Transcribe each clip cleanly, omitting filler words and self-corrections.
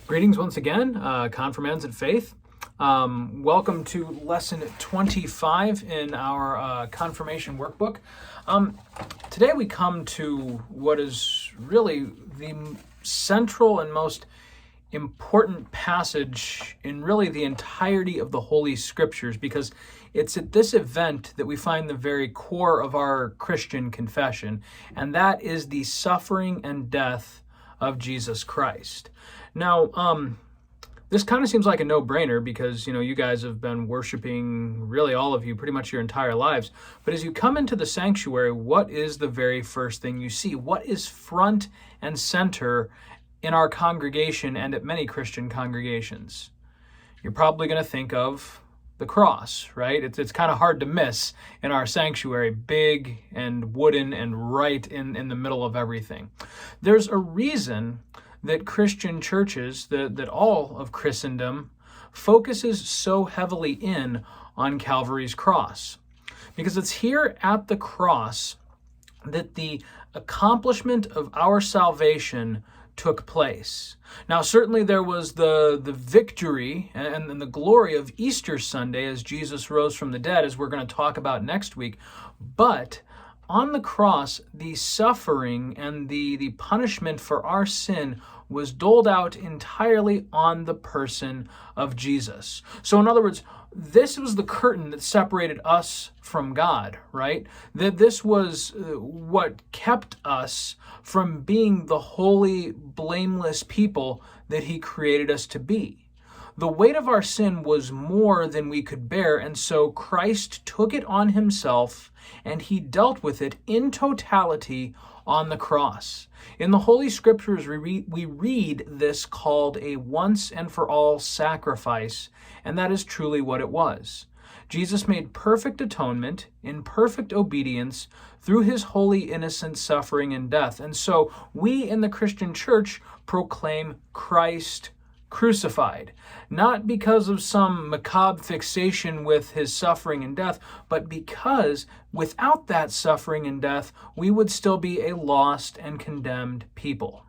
Greetings once again, Confirmands in Faith. Welcome to lesson 25 in our confirmation workbook. Today we come to what is really the central and most important passage in really the entirety of the Holy Scriptures, because it's at this event that we find the very core of our Christian confession, and that is the suffering and death of Jesus Christ. Now, this kind of seems like a no-brainer because, you guys have been worshiping, really all of you, pretty much your entire lives. But as you come into the sanctuary, what is the very first thing you see? What is front and center in our congregation and at many Christian congregations? You're probably going to think of the cross, right? It's kind of hard to miss in our sanctuary, big and wooden and right in the middle of everything. There's a reason that Christian churches, that all of Christendom, focuses so heavily in on Calvary's cross. Because it's here at the cross that the accomplishment of our salvation took place. Now, certainly there was the victory and the glory of Easter Sunday as Jesus rose from the dead, as we're going to talk about next week. But on the cross, the suffering and the punishment for our sin was doled out entirely on the person of Jesus. So in other words, this was the curtain that separated us from God, right? That this was what kept us from being the holy, blameless people that He created us to be. The weight of our sin was more than we could bear, and so Christ took it on Himself, and He dealt with it in totality on the cross. In the Holy Scriptures, we read this called a once and for all sacrifice, and that is truly what it was. Jesus made perfect atonement in perfect obedience through His holy, innocent suffering and death. And so we in the Christian church proclaim Christ crucified, not because of some macabre fixation with His suffering and death, but because without that suffering and death, we would still be a lost and condemned people.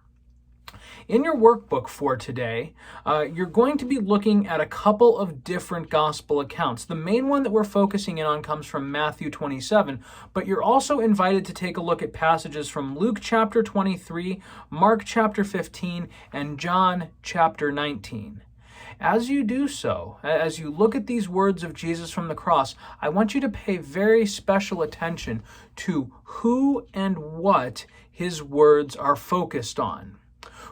In your workbook for today, you're going to be looking at a couple of different gospel accounts. The main one that we're focusing in on comes from Matthew 27, but you're also invited to take a look at passages from Luke chapter 23, Mark chapter 15, and John chapter 19. As you do so, as you look at these words of Jesus from the cross, I want you to pay very special attention to who and what His words are focused on.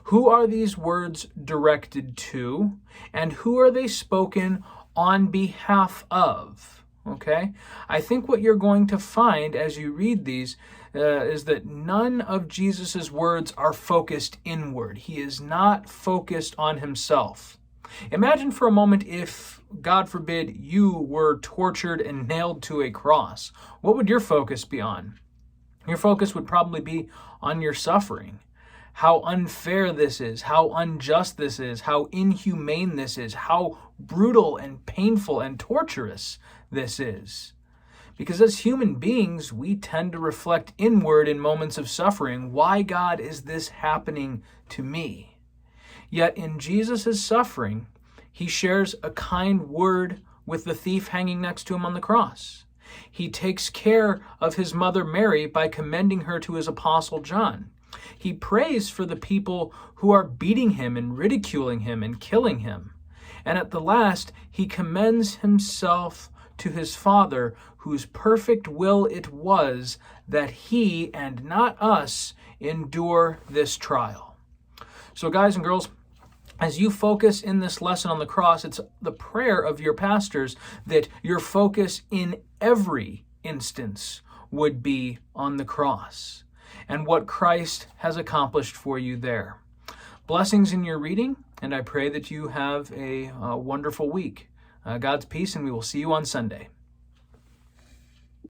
Who are these words directed to, and who are they spoken on behalf of? Okay? I think what you're going to find as you read these is that none of Jesus's words are focused inward. He is not focused on Himself. Imagine for a moment if, God forbid, you were tortured and nailed to a cross. What would your focus be on? Your focus would probably be on your suffering. How unfair this is, how unjust this is, how inhumane this is, how brutal and painful and torturous this is. Because as human beings, we tend to reflect inward in moments of suffering. Why, God, is this happening to me? Yet in Jesus' suffering, He shares a kind word with the thief hanging next to Him on the cross. He takes care of His mother Mary by commending her to His apostle John. He prays for the people who are beating Him and ridiculing Him and killing Him. And at the last, He commends Himself to His Father, whose perfect will it was that He and not us endure this trial. So guys and girls, as you focus in this lesson on the cross, it's the prayer of your pastors that your focus in every instance would be on the cross and what Christ has accomplished for you there. Blessings in your reading, and I pray that you have a wonderful week. God's peace, and we will see you on Sunday.